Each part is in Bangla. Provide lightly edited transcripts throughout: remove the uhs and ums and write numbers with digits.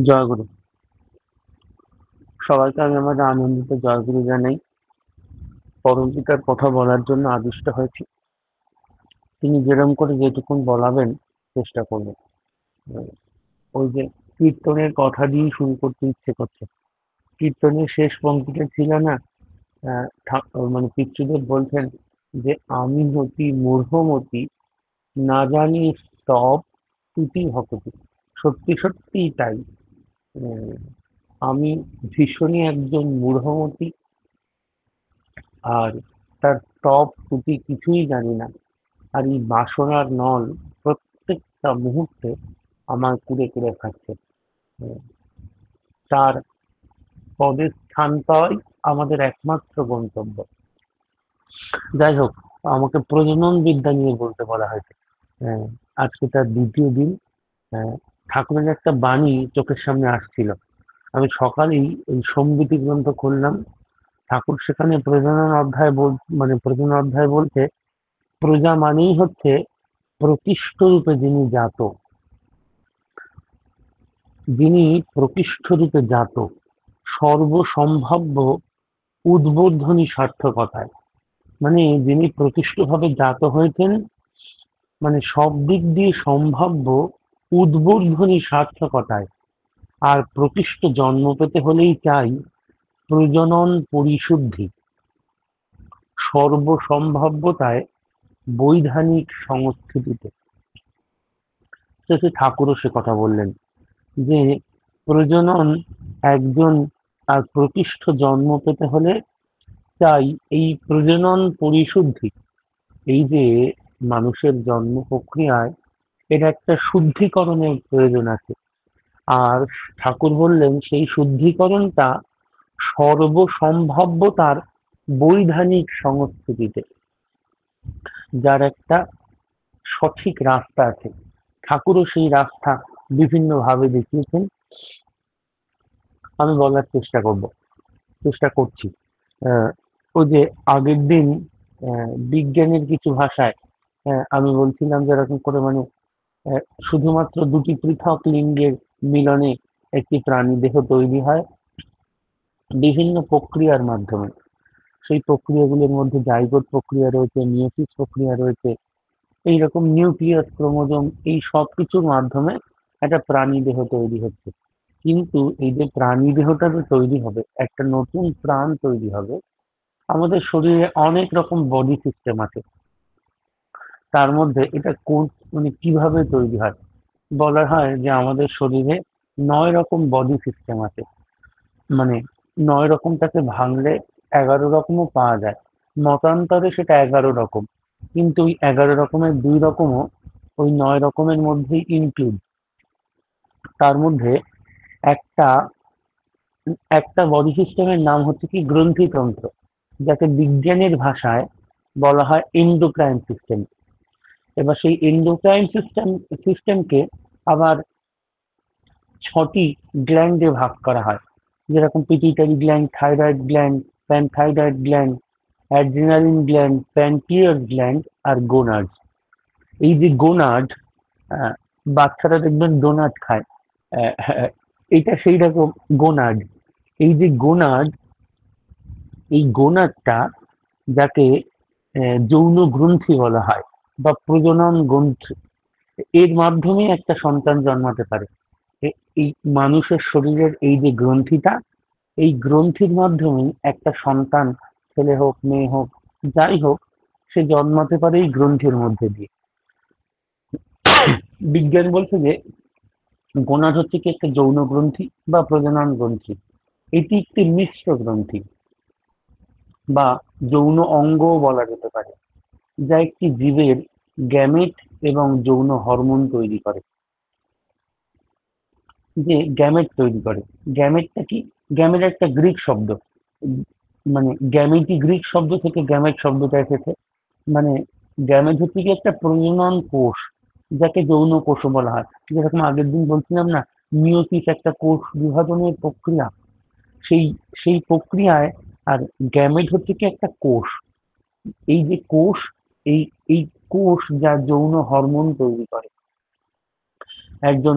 জয়গুরু। সবাইকে আমি আমাদের আনন্দিত জয়গুরু জানাই। পরমপিতার কথা বলার জন্য আদিষ্ট হয়েছি। তিনি যেরকম করে যেটুকুন বলাবেন চেষ্টা করবেন। ওই যে কীর্তনের কথা দিয়েই শুরু করতে ইচ্ছে করছে। কীর্তনের শেষ পংক্তিটা ছিল না, মানে পিতৃদেব বলছেন যে আমি হতি মূঢ়মতি, না জানি স্তব তুতি ভকতি। সত্যি সত্যিই তাই। আহ, আমি ভীষণই একজন মূঢ়মতি, আর তার টপ ত্রুটি কিছুই জানি না। আর এই বাসনার নল প্রত্যেকটা মুহূর্তে আমার কুড়ে কুড়ে খাচ্ছে। আহ, তার পদে স্থান পাওয়াই আমাদের একমাত্র গন্তব্য। যাই হোক, আমাকে প্রজনন বিদ্যা নিয়ে বলতে বলা হয়েছে। আহ, আজকে তার দ্বিতীয় দিন। আহ, ঠাকুরের একটা বাণী চোখের সামনে আসছিল। আমি সকালেই এই সম্বিতি গ্রন্থ খুললাম। ঠাকুর সেখানে প্রজনন অধ্যায় মানে প্রজনন অধ্যায় বলতে, প্রজা মানেই হচ্ছে প্রকৃষ্ট রূপে যিনি জাত, যিনি প্রকৃষ্ট রূপে জাত, সর্বসম্ভাব্য উদ্বোধনী সার্থকতায়, মানে যিনি প্রকৃষ্টভাবে জাত হয়েছেন, মানে সব দিক দিয়ে সম্ভাব্য উদ্বোধনী সার্থকতায়। আর প্রকৃষ্ট জন্ম পেতে হলেই চাই প্রজনন পরিশুদ্ধি, সর্বসম্ভাব্যতায়, বৈধানিক সংস্কৃতিতে। শেষে ঠাকুরও সে কথা বললেন যে প্রজনন, একজন আর প্রকৃষ্ট জন্ম পেতে হলে চাই এই প্রজনন পরিশুদ্ধি। এই যে মানুষের জন্ম প্রক্রিয়ায় এর একটা শুদ্ধিকরণের প্রয়োজন আছে। আর ঠাকুর বললেন সেই শুদ্ধিকরণটা সর্বসম্ভাব্যতার বৈধানিক সংস্কৃতিতে, যার একটা সঠিক রাস্তা আছে। ঠাকুরও সেই রাস্তা বিভিন্ন ভাবে দেখিয়েছেন। আমি বলার চেষ্টা করছি। আহ, ওই যে আগের দিন বিজ্ঞানের কিছু ভাষায় আমি বলছিলাম যেরকম করে, মানে শুধুমাত্র দুটি পৃথক লিঙ্গের মিলনে একটি প্রাণী দেহ তৈরি হয় বিভিন্ন প্রক্রিয়ার মাধ্যমে। সেই প্রক্রিয়াগুলোর মধ্যে জাইগোট প্রক্রিয়া রয়েছে, মিয়োসিস প্রক্রিয়া রয়েছে, এইরকম নিউক্লিয়াস, ক্রোমোজোম, এই সব কিছুর মাধ্যমে একটা প্রাণী দেহ তৈরি হচ্ছে। কিন্তু এই যে প্রাণী দেহটা যে তৈরি হবে, একটা নতুন প্রাণ তৈরি হবে, আমাদের শরীরে অনেক রকম বডি সিস্টেম আছে। তার মধ্যে এটা কোন, মানে কিভাবে তৈরি হয়, বলা হয় যে আমাদের শরীরে 9 রকম বডি সিস্টেম আছে। মানে 9 রকমটাকে ভাঙলে 11 রকমও পাওয়া যায়। মতান্তরে সেটা 11 রকম, কিন্তু ওই 11 রকমের 2 রকমও ওই 9 রকমের মধ্যেই ইনক্লুড। তার মধ্যে একটা একটা বডি সিস্টেমের নাম হচ্ছে কি গ্রন্থিতন্ত্র, যাকে বিজ্ঞানের ভাষায় বলা হয় এন্ডোক্রাইন সিস্টেম। এবার সেই এন্ডোক্রাইন সিস্টেমকে আবার 6টি গ্ল্যান্ডে ভাগ করা হয়, যেরকম pituitary gland, thyroid gland, parathyroid gland, adrenaline gland, pancreas gland আর গোনাড। এই যে গোনাড, বাচ্চারা দেখবেন ডোনাট খায়, এটা সেই রকম গোনাড। এই যে গোনাড, এই গোনাডটা, যাকে যৌন গ্রন্থি বলা হয় বা প্রজনন গ্রন্থি, এর মাধ্যমে একটা সন্তান জন্মাতে পারে। এই মানুষের শরীরের এই যে গ্রন্থিটা, এই গ্রন্থির মাধ্যমেই একটা সন্তান, ছেলে হোক মেয়ে হোক যাই হোক, সে জন্মাতে পারে এই গ্রন্থির মধ্যে দিয়ে। বিজ্ঞান বলছে যে গোনাড হচ্ছে কি একটা যৌন গ্রন্থি বা প্রজনন গ্রন্থি। এটি একটি মিশ্র গ্রন্থি বা যৌন অঙ্গও বলা যেতে পারে, যা একটি জীবের গ্যামেট এবং যৌন হরমোন তৈরি করে। যে গ্যামেট তৈরি করে, গ্যামেটটা কি? গ্যামেট একটা গ্রিক শব্দ। মানে গ্যামেটই গ্রিক শব্দ থেকে গ্যামেট শব্দটা এসেছে। মানে গ্যামেট হচ্ছে কি একটা প্রজনন কোষ, যাকে যৌন কোষও বলা হয়। যেরকম আগের দিন বলছিলাম না, মিয়োসিস একটা কোষ বিভাজনের প্রক্রিয়া, সেই সেই প্রক্রিয়ায়। আর গ্যামেট হচ্ছে কি একটা কোষ। এই যে কোষ, এই এই কোষ যা যৌন হরমোন তৈরি করে। একজন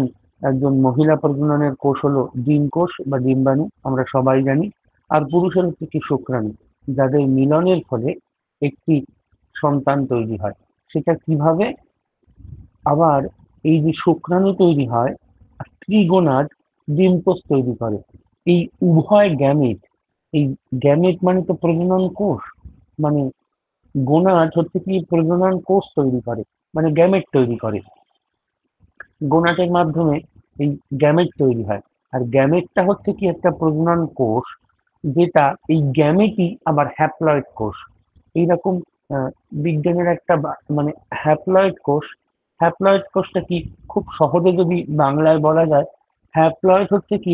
একজন মহিলা প্রজননের কোষ হলো ডিম কোষ বা ডিম্বাণু, আমরা সবাই জানি। আর পুরুষের হচ্ছে কি শুক্রাণু, যাদের মিলনের ফলে একটি সন্তান তৈরি হয়। সেটা কিভাবে? আবার এই যে শুক্রাণু তৈরি হয়, ত্রিগোনাড ডিম্বকোষ তৈরি করে। এই উভয় গ্যামেট, এই গ্যামেট মানে তো প্রজনন কোষ, মানে গোনাড হচ্ছে কি প্রজনন কোষ তৈরি করে, মানে গ্যামেট তৈরি করে। গোনাডের মাধ্যমে এই গ্যামেট তৈরি হয়। আর গ্যামেটটা হচ্ছে কি একটা প্রজনন কোষ, যেটা এই গ্যামেটই আবার হ্যাপ্লয়েড কোষ। এইরকম আহ, বিজ্ঞানের একটা মানে হ্যাপ্লয়েড কোষ। হ্যাপ্লয়েড কোষটা কি, খুব সহজে যদি বাংলায় বলা যায়, হ্যাপ্লয়েড হচ্ছে কি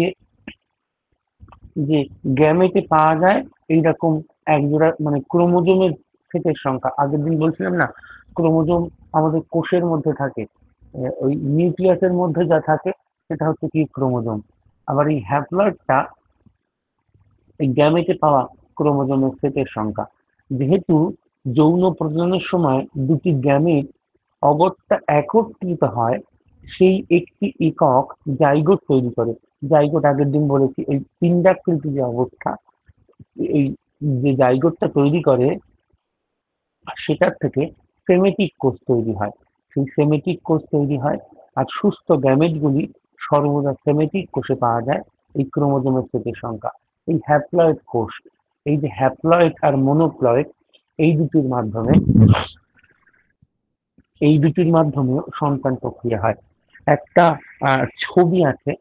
যে গ্যামেটে পাওয়া যায় এইরকম একজোড়া মানে ক্রোমোজোমের সেটের সংখ্যা। আগের দিন বলছিলাম না, ক্রোমোজোম আমাদের কোষের মধ্যে থাকে, ওই নিউক্লিয়াসের মধ্যে যা থাকে সেটা হচ্ছে কি ক্রোমোজোম। আবার এই হ্যাপ্লয়েডটা এই গ্যামেটে পাওয়া ক্রোমোজোমের সেটের সংখ্যা। যেহেতু যৌন প্রজননের সময় দুটি গ্যামেট অগত্যা একত্রিত হয়, সেই একটি একক জাইগোট তৈরি করে। জাইগোট আগের দিন বলেছি, এই পিণ্ডাকৃতি যে অবস্থা, এই যে জাইগোটটা তৈরি করে সেটার থেকে সেমেটিক কোষ তৈরি হয়। সেই সেমেটিক কোষ তৈরি হয়। আর সুস্থ গ্যামেটগুলি সর্বদা সেমেটিক কোষে পাওয়া যায় এই ক্রোমোজোমের সেটের সংখ্যা। এই হ্যাপ্লয়েড কোষ, এই যে হ্যাপ্লয়েড আর মনোপ্লয়েড, এই দুটির মাধ্যমে এই দুটির মাধ্যমেও সন্তান প্রক্রিয়া হয়। একটা ছবি আছে,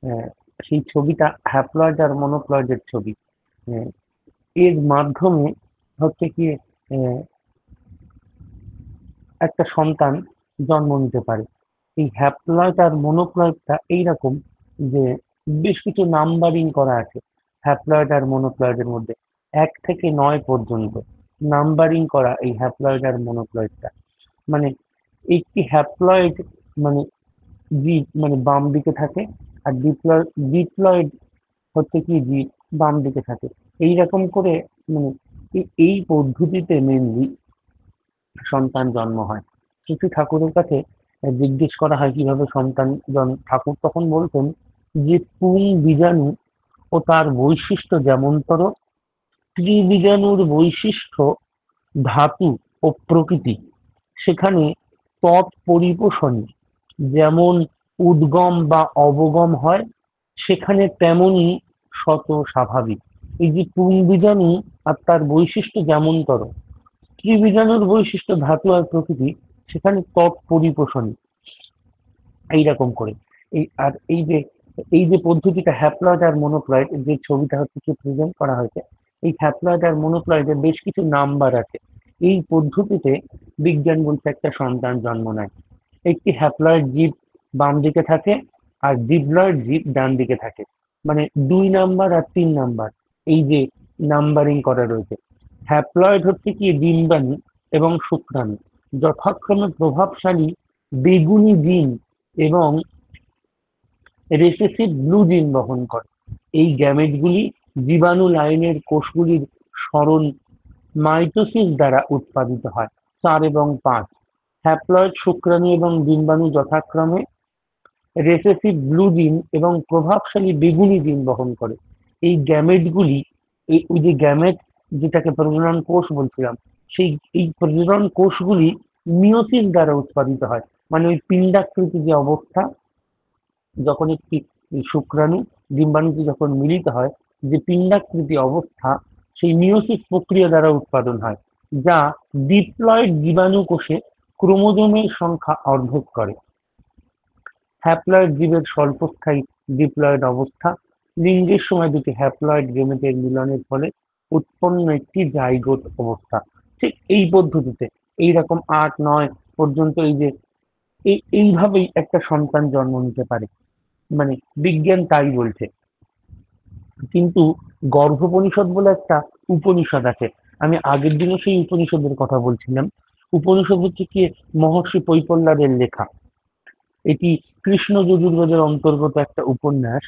আহ, সেই ছবিটা হ্যাপ্লয়েড আর মনোপ্লয়েডের ছবি। আহ, এর মাধ্যমে হচ্ছে কি আহ, একটা সন্তান জন্ম নিতে পারে। এই হ্যাপ্লয়েড আর মনোপ্লয়েডটা এইরকম যে বেশ কিছু নাম্বারিং করা আছে হ্যাপ্লয়েড আর মনোপ্লয়েডের মধ্যে, 1 থেকে 9 পর্যন্ত নাম্বারিং করা এই হ্যাপ্লয়েড আর মনোপ্লয়েডটা। মানে একটি হ্যাপ্লয়েড মানে জীব মানে বাম দিকে থাকে, আর ডিপ্লয়েড হচ্ছে কি জীব বাম দিকে থাকে। এইরকম করে মানে এই পদ্ধতিতে মেনলি সন্তান জন্ম হয়। শ্রীশ্রী ঠাকুরের কাছে জিজ্ঞেস করা হয় কিভাবে সন্তান ঠাকুর তখন বলতেন যে পুং বীজাণু ও তার বৈশিষ্ট্য যেমনতর, স্ত্রী বীজাণুর বৈশিষ্ট্য ধাতু ও প্রকৃতি, সেখানে তৎপরিপোষণে যেমন উদ্গম বা অবগম হয়, সেখানে তেমনি শত স্বাভাবিক। এই যে পুং বীজাণু আর তার বৈশিষ্ট্য যেমনতর, স্ত্রী বীজাণুর বৈশিষ্ট্য ধাতু আর প্রকৃতি, সেখানে তৎপরিপোষণে এইরকম করে। এই যে পদ্ধতিটা হ্যাপ্লয়েড আর মনোপ্লয়েড যে ছবিটা হচ্ছে কি প্রেজেন্ট করা হয়েছে, এই হ্যাপ্লয়েড আর মনোপ্লয়েডের বেশ কিছু নাম্বার আছে। এই পদ্ধতিতে বিজ্ঞান বলছে একটা সন্তান জন্ম নেয়। একটি হ্যাপ্লয়েড জীব বাম দিকে থাকে, আর ডিপ্লয়েড জীব ডান দিকে থাকে। মানে 2 নাম্বার আর 3 নাম্বার, এই যে নাম্বারিং করা রয়েছে। হ্যাপ্লয়েড হচ্ছে কি ডিম্বাণু এবং শুক্রাণু, যথাক্রমে প্রভাবশালী বেগুনি জিন এবং রেসেসিভ ব্লু জিন বহন করে। এই গ্যামেটগুলি জীবাণু লাইনের কোষগুলির সরণ মাইটোসিস দ্বারা উৎপাদিত হয়। 4 এবং 5, হ্যাপ্লয়েড শুক্রাণু এবং ডিম্বাণু যথাক্রমে রেসেসিভ ব্লু জিন এবং প্রভাবশালী বেগুনি জিন বহন করে। এই গ্যামেটগুলি, ওই যে গ্যামেট যেটাকে প্রজনন কোষ বলছিলাম, সেই এই প্রজনন কোষগুলি মিওসিস দ্বারা উৎপাদিত হয়। মানে ওই পিণ্ডাকৃতি যে অবস্থা, যখন একটি শুক্রাণু ডিম্বাণুতে যখন মিলিত হয়, যে পিণ্ডাকৃতি অবস্থা, সেই মিওসিস প্রক্রিয়া দ্বারা উৎপাদন হয়, যা ডিপ্লয়েড জীবাণু কোষে ক্রোমোজোমের সংখ্যা অর্ধেক করে। হ্যাপ্লয়েড জীবের স্বল্পস্থায়ী ডিপ্লয়েড অবস্থা, লিঙ্গের সময় দুটি হ্যাপ্লয়েড গেমেটের মিলনের ফলে উৎপন্ন একটি জাইগোট অবস্থা। ঠিক এই পদ্ধতিতে এইরকম 8, 9 পর্যন্ত এই যে এইভাবেই একটা সন্তান জন্ম নিতে পারে, মানে বিজ্ঞান তাই বলছে। কিন্তু গর্ভোপনিষদ বলে একটা উপনিষদ আছে, আমি আগের দিনও সেই উপনিষদের কথা বলছিলাম। উপনিষদ হচ্ছে কি মহর্ষি পৈপল্লাদের লেখা। এটি কৃষ্ণ যজুর্বেদের অন্তর্গত একটা উপন্যাস,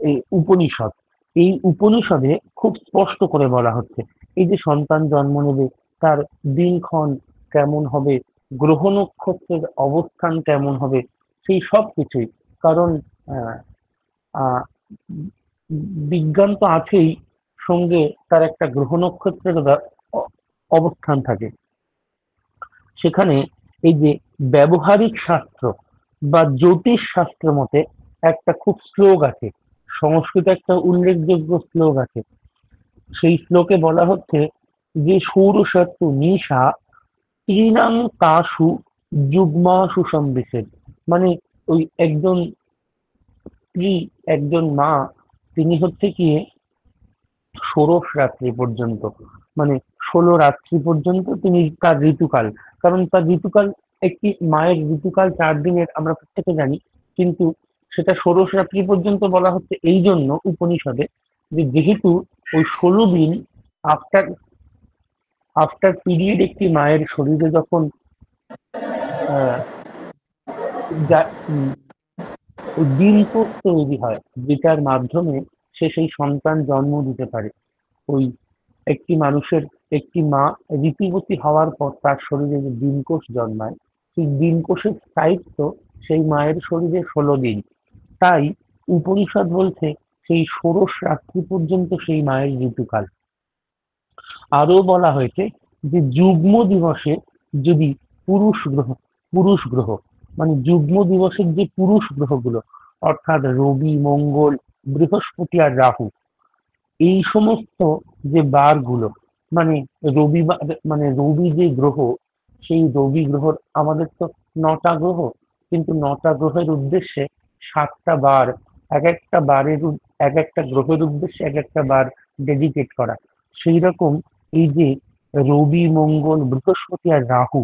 এই উপনিষদ। এই উপনিষদে খুব স্পষ্ট করে বলা হচ্ছে এই যে সন্তান জন্ম নেবে, তার দিনক্ষণ কেমন হবে, গ্রহ নক্ষত্রের অবস্থান কেমন হবে, সেই সব কিছুই কারণ আহ, আহ, বিজ্ঞান তো আছেই, সঙ্গে তার একটা গ্রহ নক্ষত্রের অবস্থান থাকে। সেখানে এই যে ব্যবহারিক শাস্ত্র বা জ্যোতিষ শাস্ত্র মতে একটা খুব শ্লোক আছে, সংস্কৃত একটা উল্লেখযোগ্য শ্লোক আছে। সেই শ্লোকে বলা হচ্ছে যে সৌরশত্রু নিশা ত্রিনাং তাসু যুগ্মাসু সম্বিশেষ। মানে ওই একজন স্ত্রী, একজন মা, তিনি হচ্ছে কি ষোড়শ রাত্রি পর্যন্ত, মানে 16 রাত্রি পর্যন্ত তিনি তার ঋতুকাল, কারণ তার ঋতুকাল, একটি মায়ের ঋতুকাল 4 দিনের আমরা প্রত্যেকে জানি, কিন্তু সেটা ষোড়শ রাত্রি পর্যন্ত বলা হচ্ছে এই জন্য উপনিষদে, যে যেহেতু ওই 16 দিন আফটার আফটার পিরিয়ড একটি মায়ের শরীরে যখন আহ, ওই ডিম্বকোষ তৈরি হয়, যেটার মাধ্যমে সে সেই সন্তান জন্ম দিতে পারে। ওই একটি মানুষের, একটি মা ঋতুবতী হওয়ার পর তার শরীরে যে ডিম্বকোষ জন্মায়, সেই ডিম্বকোষের স্থায়িত্ব সেই মায়ের শরীরে 16 দিন। তাই উপনিষদ বলছে সেই ষোড়শ রাত্রি পর্যন্ত সেই মায়ের ঋতুকাল। আরো বলা হয়েছে যে যুগ্ম দিবসে যদি পুরুষ গ্রহ পুরুষ গ্রহ মানে যুগ্ম দিবসের যে পুরুষ গ্রহগুলো, অর্থাৎ রবি, মঙ্গল, বৃহস্পতি আর রাহু, এই সমস্ত যে বারগুলো, মানে রবিবার, মানে রবি যে গ্রহ, সেই রবি গ্রহর, আমাদের তো 9টা গ্রহ, কিন্তু 9টা গ্রহের উদ্দেশ্যে 7টা বার, এক একটা বারের এক একটা গ্রহের উদ্দেশ্যে এক একটা বার ডেডিকেট করা। সেই রকম এই যে রবি, মঙ্গল, বৃহস্পতি আর রাহু,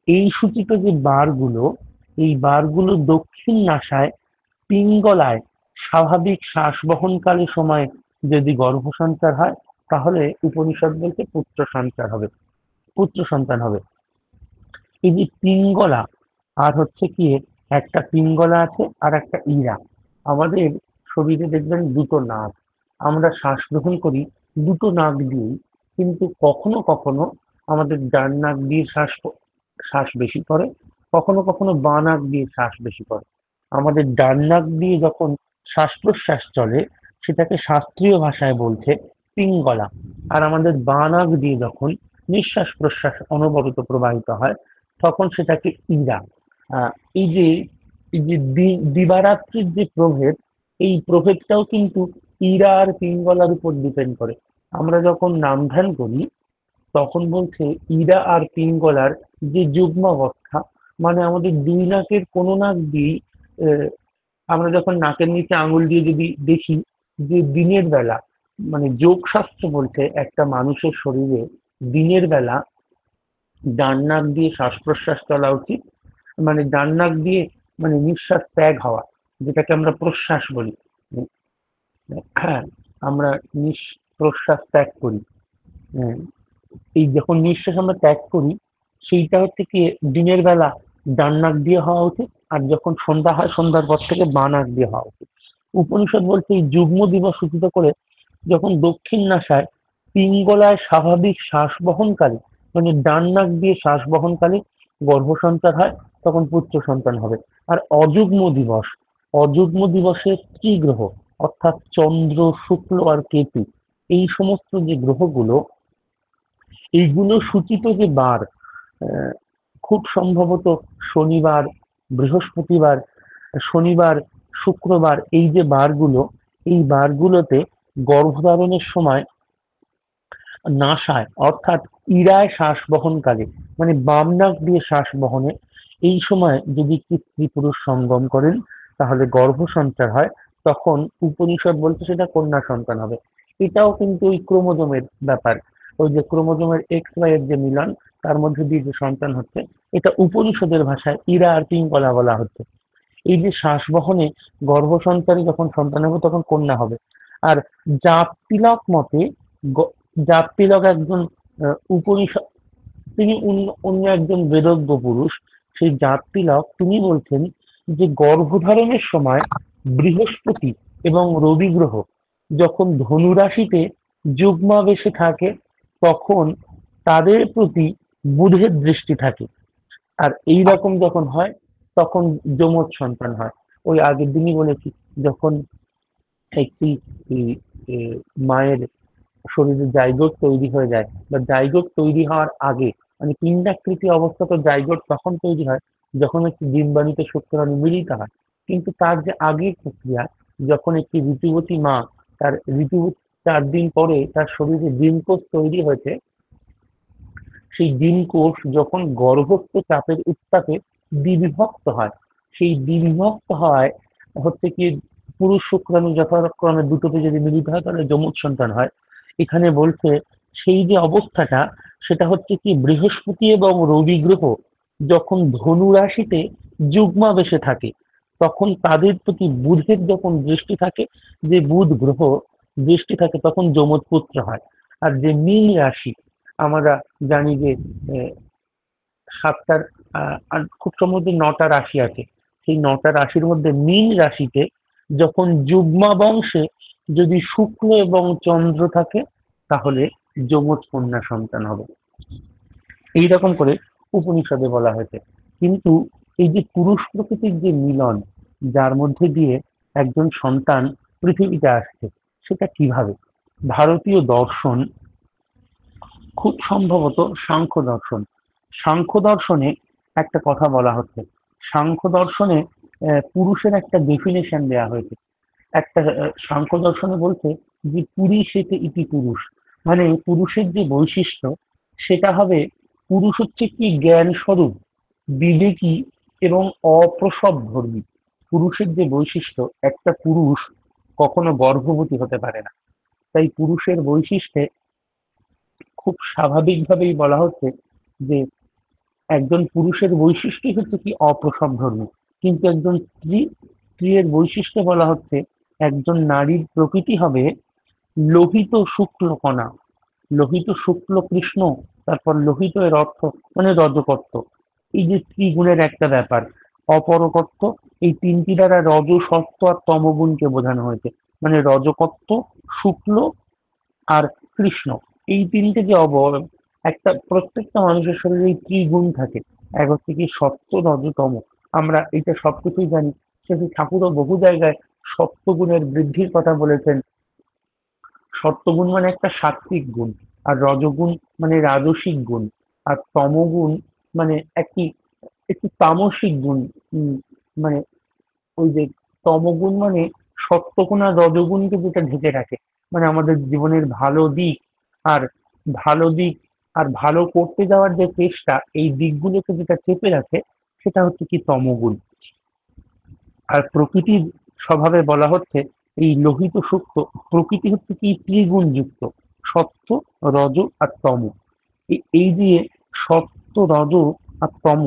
এই সূচিত যে বারগুলো, এই বারগুলো দক্ষিণ নাসায় পিঙ্গলায় স্বাভাবিক শ্বাস বহনকালী সময় যদি গর্ভসঞ্চার হয়, তাহলে উপনিষদ বলতে পুত্র সন্তান হবে। এই যে পিঙ্গলা, আর হচ্ছে কি, একটা পিঙ্গলা আছে আর একটা ইরা। আমাদের শরীরে দেখবেন দুটো নাক, আমরা শ্বাস গ্রহণ করি দুটো নাক দিয়েই, কিন্তু কখনো কখনো আমাদের ডান নাক দিয়ে শ্বাস বেশি পড়ে, কখনো কখনো বাঁ নাক দিয়ে শ্বাস বেশি পড়ে। আমাদের ডান নাক দিয়ে যখন শ্বাস প্রশ্বাস চলে, সেটাকে শাস্ত্রীয় ভাষায় বলছে পিঙ্গলা। আর আমাদের বাঁ নাক দিয়ে যখন নিঃশ্বাস প্রশ্বাস অনবরত প্রবাহিত হয়, তখন সেটাকে ইরা। আহ, এই যে এই যে দিবারাত্রির যে প্রভেদ, এই প্রভেদটাও কিন্তু ইরা আর পিঙ্গলার উপর ডিপেন্ড করে। আমরা যখন নাম ধ্যান করি, তখন বলছে ইরা আর পিঙ্গলার যে যুগ্মাবস্থা, মানে আমাদের দুই নাকের কোনো নাক দিয়েই, আহ, আমরা যখন নাকের নিচে আঙুল দিয়ে যদি দেখি, যে দিনের বেলা, মানে যোগ শাস্ত্র বলছে একটা মানুষের শরীরে দিনের বেলা ডান নাক দিয়ে শ্বাস প্রশ্বাস চলা উচিত, মানে ডান নাক দিয়ে, মানে নিঃশ্বাস ত্যাগ হওয়া, যেটাকে আমরা প্রশ্বাস বলি। হ্যাঁ, আমরা প্রশ্বাস ত্যাগ করি। হ্যাঁ, এই যখন নিঃশ্বাস আমরা ত্যাগ করি, সেইটা হচ্ছে কি দিনের বেলা ডান নাক দিয়ে হওয়া উচিত, আর যখন সন্ধ্যা হয় সন্ধ্যার পর থেকে বাঁ নাক দিয়ে হওয়া উচিত। উপনিষদ বলছে এই যুগ্ম দিবস সূচিত করে যখন দক্ষিণ নাসায় পিঙ্গলায় স্বাভাবিক শ্বাস বহনকারী, মানে ডান নাক দিয়ে শ্বাস বহনকারী গর্ভসঞ্চার হয়, তখন পুত্র সন্তান হবে। আর অযুগ্ম দিবসে ত্রিগ্রহ, অর্থাৎ চন্দ্র, শুক্র আর কেতু, এই সমস্ত যে গ্রহগুলো, এইগুলো সূচিত যে বার, আহ, খুব সম্ভবত শনিবার, বৃহস্পতিবার, শনিবার, শুক্রবার, এই যে বারগুলো, এই বারগুলোতে গর্ভধারণের সময় নাসায়, অর্থাৎ ইরায় শ্বাস বহনকালে, মানে বাম নাক দিয়ে শ্বাস বহনে, এই সময় যদি কি স্ত্রী পুরুষ সঙ্গম করেন, তাহলে গর্ভ সঞ্চার হয়। তখন উপনিষদ বলছে সেটা কন্যা সন্তান হবে। এটাও কিন্তু ওই ক্রোমোজোমের ব্যাপার, ওই যে ক্রোমোজোমের এক্স ওয়াই এর যে মিলন, তার মধ্যে দিয়ে যে সন্তান হচ্ছে, এটা উপনিষদের ভাষায় ইরা আর পিঙ্গলা বলা হচ্ছে। এই যে শ্বাস বহনে গর্ভসঞ্চারী যখন সন্তান হবে তখন কন্যা হবে। আর জাপ তিলক মতে, জাপ তিলক একজন উপনিষদ, তিনি অন্য অন্য একজন বেদজ্ঞ পুরুষ। সেই জাপ তিলক তিনি বলছেন যে গর্ভধারণের সময় বৃহস্পতি এবং রবি গ্রহ যখন ধনু রাশিতে যুগ্মাবেশে থাকে, তখন তাদের প্রতি বুধের দৃষ্টি থাকে। আর এই রকম যখন হয়, তখন যমজ সন্তান হয়। ওই আগের দিনই বলেছি, যখন একটি ই, এ, মায়ের শরীরে জাইগোট তৈরি হয়ে যায় বা জাইগোট তৈরি হওয়ার আগে, মানে পিণ্ডাকৃতি অবস্থা তো জাইগোট তখন তৈরি হয় যখন একটি ডিম্বাণুতে শুক্রাণু মিলিত হয়। কিন্তু তার যে আগের প্রক্রিয়া, যখন একটি ঋতুবতী মা তার ঋতু 4 দিন পরে তার শরীরে ডিমকোষ তৈরি হয়েছে, সেই ডিমকোষ যখন গর্ভস্থ চাপের উত্তাপে দ্বিবিভক্ত হয়, সেই দ্বিবিভক্ত হওয়ায় হচ্ছে কি পুরুষ শুক্রাণু যথাক্রমে দুটোতে যদি মিলিত হয় তাহলে যমজ সন্তান হয়। এখানে বলছে সেই যে অবস্থাটা, সেটা হচ্ছে কি বৃহস্পতি এবং রবি গ্রহ যখন ধনু রাশিতে যুগ্মাবেশে থাকে, তখন তাদের প্রতি বুধের যখন দৃষ্টি থাকে, যে বুধ গ্রহ দৃষ্টি থাকে, তখন যমজ পুত্র হয়। আর যে মীন রাশি, আমরা জানি যে আহ, সাতটার আর খুব সম্ভবত 9টা রাশি আছে, সেই 9টা রাশির মধ্যে মীন রাশিতে যখন যুগ্মা বংশে যদি শুক্র এবং চন্দ্র থাকে, তাহলে যমজ কন্যা সন্তান হবে। এইরকম করে উপনিষদে বলা হয়েছে। কিন্তু এই যে পুরুষ প্রকৃতির যে মিলন, যার মধ্যে দিয়ে একজন সন্তান পৃথিবীতে আসছে, সেটা কিভাবে? ভারতীয় দর্শন, খুব সম্ভবত সাংখ্য দর্শন, সাংখ্য দর্শনে একটা কথা বলা হচ্ছে। সাংখ্য দর্শনে পুরুষের একটা ডেফিনেশন দেয়া হয়েছে। একটা সাংখ্য দর্শনে বলছে যে পুরুষেতে ইতি পুরুষ, মানে পুরুষের যে বৈশিষ্ট্য, সেটা হবে পুরুষ হচ্ছে কি জ্ঞান স্বরূপ, বিবেকী এবং অপ্রসবধর্মী। পুরুষের যে বৈশিষ্ট্য, একটা পুরুষ কখনো গর্ভবতী হতে পারে না। তাই পুরুষের বৈশিষ্ট্যে খুব স্বাভাবিকভাবেই বলা হচ্ছে যে একজন পুরুষের বৈশিষ্ট্যই হচ্ছে কি অপ্রসবধর্মী। কিন্তু একজন স্ত্রীর বৈশিষ্ট্য বলা হচ্ছে একজন নারীর প্রকৃতি হবে লোহিত শুক্ল কণা, লোহিত শুক্ল কৃষ্ণ, তারপর লোহিত এর অর্থ মানে রজকত্ব। এই যে ত্রিগুণের একটা ব্যাপার, অপরকত্ব, এই তিনটি দ্বারা রজ, সত্ত্ব আর তমগুণকে বোঝানো হয়েছে। মানে রজকত্ব, শুক্ল আর কৃষ্ণ, এই তিনটে যে অবয়ব, একটা প্রত্যেকটা মানুষের শরীরে এই ত্রিগুণ থাকে। এক হচ্ছে কি সত্য, রজ, তম। আমরা এটা সবকিছুই জানি। সেটি ঠাকুরও বহু জায়গায় সত্যগুণের বৃদ্ধির কথা বলেছেন। সত্ত্বগুণ মানে একটা সাত্ত্বিক গুণ, আর রজগুণ মানে রাজসিক গুণ, আর তমগুণ মানে একটি একটি তামসিক গুণ। উম, মানে ওই যে তমগুণ মানে সত্ত্বগুণ আর রজগুণকে যেটা ঢেকে রাখে, মানে আমাদের জীবনের ভালো দিক আর ভালো দিক আর ভালো করতে যাওয়ার যে চেষ্টা, এই দিকগুলোকে যেটা চেপে রাখে, সেটা হচ্ছে কি তমগুণ। আর প্রকৃতির স্বভাবে বলা হচ্ছে এই লোহিত সূক্ষ্ম প্রকৃতি হচ্ছে কি ত্রিগুণ যুক্ত, সত্ত্ব, রজ আর তম। এই যে সত্ত্ব, রজ আর তম,